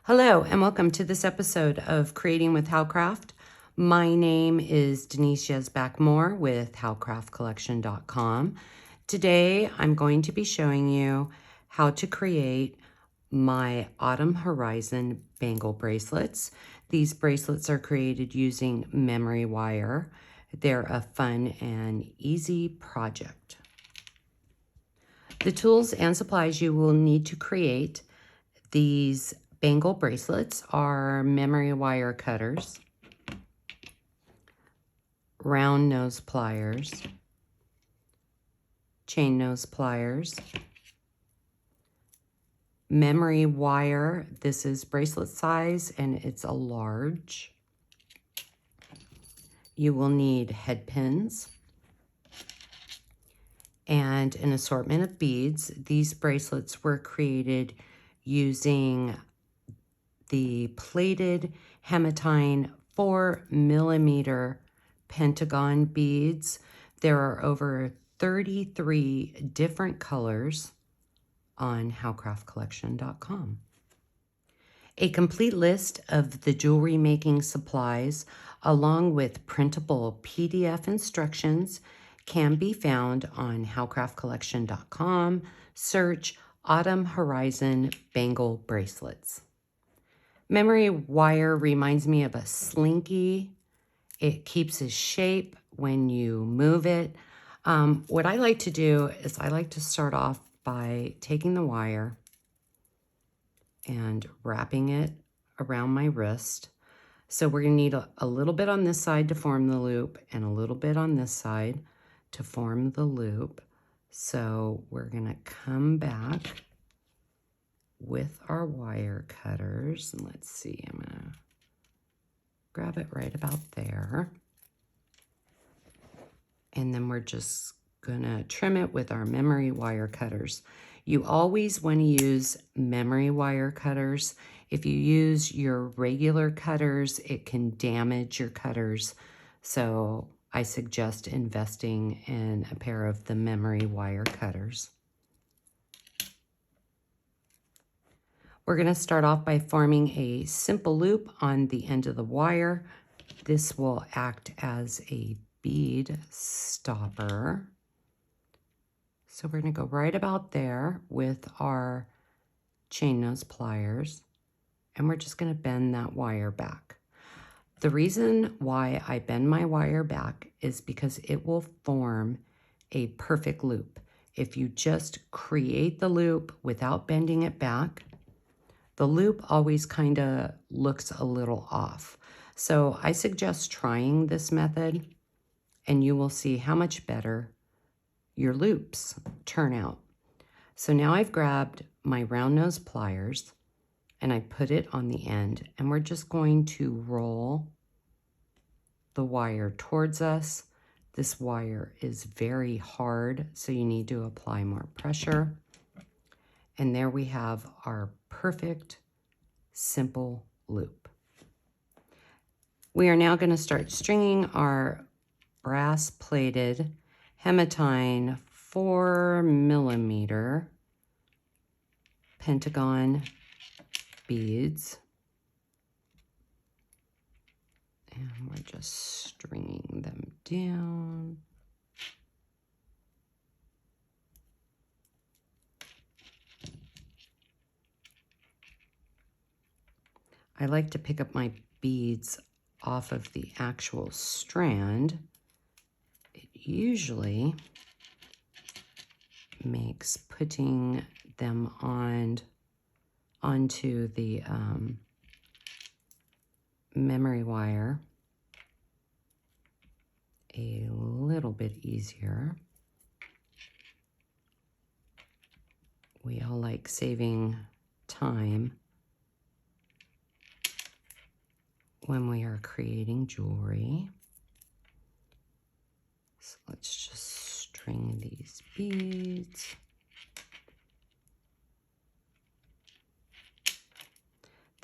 Hello and welcome to this episode of Creating with Howcraft. My name is Denise Yesbach-Moore with howcraftcollection.com. Today I'm going to be showing you how to create my Autumn Horizon bangle bracelets. These bracelets are created using memory wire. They're a fun and easy project. The tools and supplies you will need to create these bangle bracelets are memory wire cutters, round nose pliers, chain nose pliers, memory wire. This is bracelet size and it's a large. You will need head pins and an assortment of beads. These bracelets were created using the plated hematine 4mm pentagon beads. There are over 33 different colors on howcraftcollection.com. A complete list of the jewelry making supplies along with printable PDF instructions can be found on howcraftcollection.com. Search Autumn Horizon Bangle Bracelets. Memory wire reminds me of a slinky. It keeps its shape when you move it. What I like to do is I like to start off by taking the wire and wrapping it around my wrist. So we're going to need a little bit on this side to form the loop and a little bit on this side to form the loop. So we're going to come back with our wire cutters. And let's see, I'm going to grab it right about there. And then we're just going to trim it with our memory wire cutters. You always want to use memory wire cutters. If you use your regular cutters, it can damage your cutters. So I suggest investing in a pair of the memory wire cutters. We're going to start off by forming a simple loop on the end of the wire. This will act as a bead stopper. So we're going to go right about there with our chain nose pliers, and we're just going to bend that wire back. The reason why I bend my wire back is because it will form a perfect loop. If you just create the loop without bending it back, the loop always kind of looks a little off. So I suggest trying this method and you will see how much better your loops turn out. So now I've grabbed my round nose pliers and I put it on the end, and we're just going to roll the wire towards us. This wire is very hard, so you need to apply more pressure. And there we have our perfect, simple loop. We are now going to start stringing our brass-plated hematine 4mm pentagon beads. And we're just stringing them down. I like to pick up my beads off of the actual strand. It usually makes putting them onto the memory wire a little bit easier. We all like saving time when we are creating jewelry. So let's just string these beads.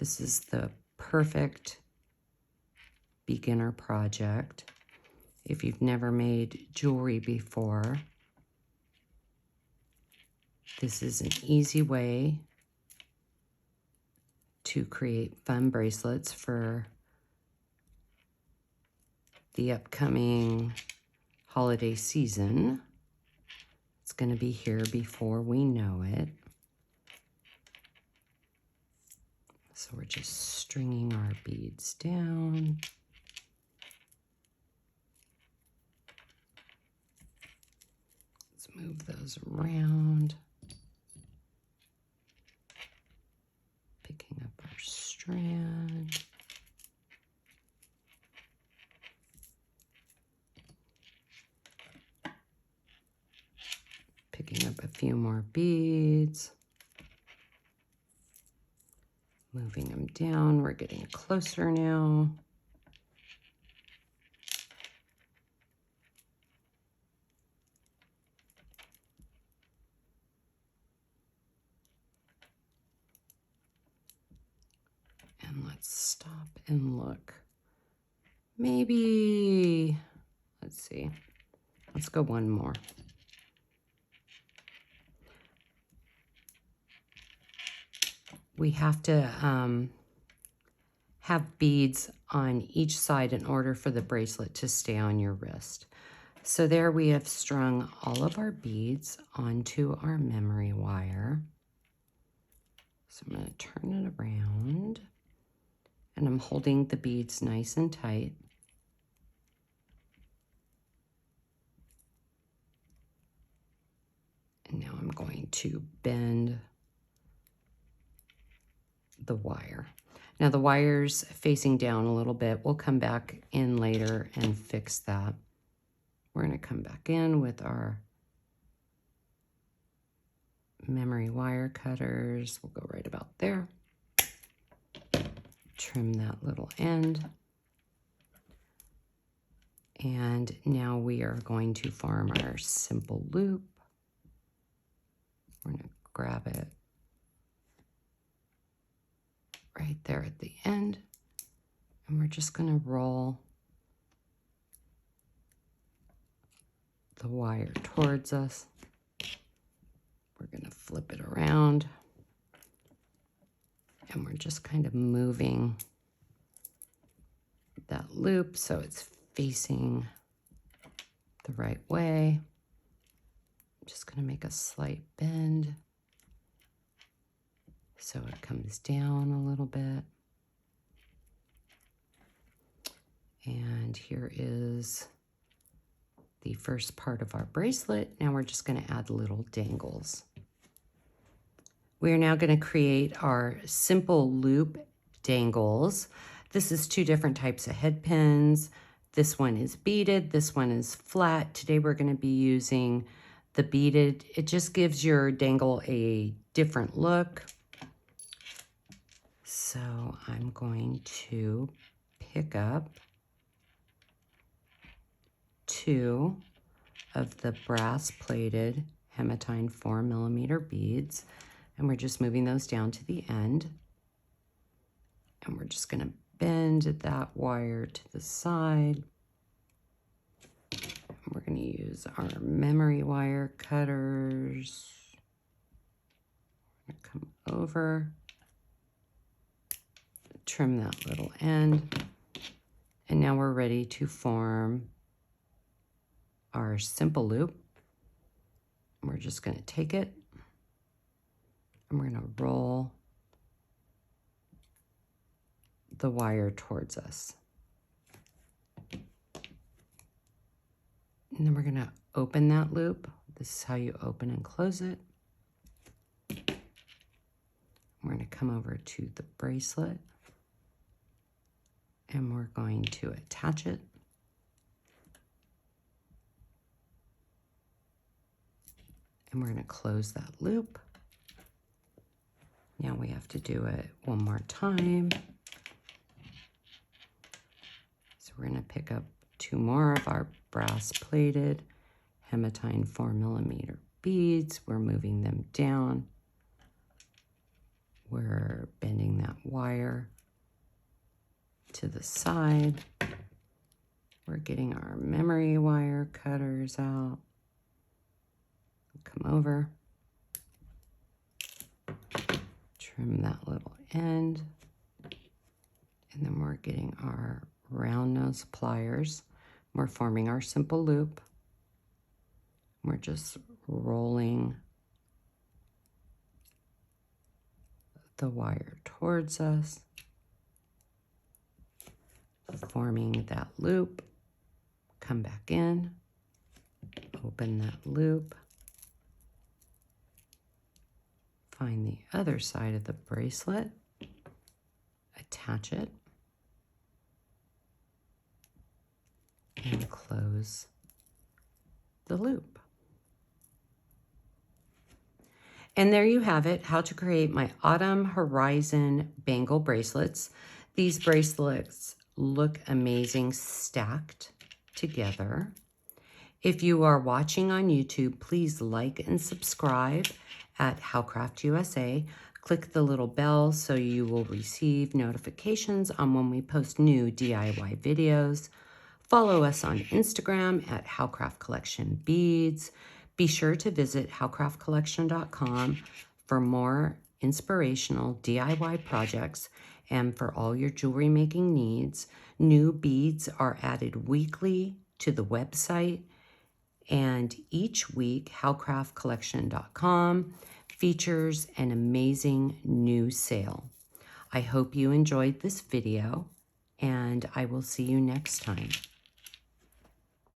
This is the perfect beginner project. If you've never made jewelry before, this is an easy way to create fun bracelets for the upcoming holiday season. It's going to be here before we know it. So we're just stringing our beads down. Let's move those around. Picking up our strand. Picking up a few more beads. Moving them down. We're getting closer now. And let's stop and look. Maybe, let's see. Let's go one more. We have to have beads on each side in order for the bracelet to stay on your wrist. So there we have strung all of our beads onto our memory wire. So I'm going to turn it around, and I'm holding the beads nice and tight. And now I'm going to bend the wire. Now the wire's facing down a little bit. We'll come back in later and fix that. We're going to come back in with our memory wire cutters. We'll go right about there. Trim that little end. And now we are going to form our simple loop. We're going to grab it right there at the end, and we're just going to roll the wire towards us. We're going to flip it around, and we're just kind of moving that loop so it's facing the right way. I'm just going to make a slight bend so it comes down a little bit. And here is the first part of our bracelet. Now we're just going to add little dangles. We are now going to create our simple loop dangles. This is two different types of head pins. This one is beaded, this one is flat. Today we're going to be using the beaded. It just gives your dangle a different look. So I'm going to pick up 2 of the brass plated hematine 4mm beads, and we're just moving those down to the end. And we're just going to bend that wire to the side. And we're going to use our memory wire cutters. We're going to come over, trim that little end, and now we're ready to form our simple loop. We're just going to take it and we're going to roll the wire towards us. And then we're going to open that loop. This is how you open and close it. We're going to come over to the bracelet and we're going to attach it. And we're going to close that loop. Now we have to do it one more time. So we're going to pick up 2 more of our brass plated hematine 4mm beads. We're moving them down. We're bending that wire to the side. We're getting our memory wire cutters out. Come over, trim trim that little end. And then we're getting our round nose pliers. We're forming our simple loop. We're just rolling the wire towards us, forming that loop, come back in, open that loop, find the other side of the bracelet, attach it, and close the loop. And there you have it, how to create my Autumn Horizon bangle bracelets. These bracelets look amazing stacked together. If you are watching on YouTube, please like and subscribe at Howcraft USA. Click the little bell so you will receive notifications on when we post new DIY videos. Follow us on Instagram at Howcraft Collection Beads. Be sure to visit howcraftcollection.com for more inspirational DIY projects and for all your jewelry making needs. New beads are added weekly to the website, and each week howcraftcollection.com features an amazing new sale. I hope you enjoyed this video, and I will see you next time.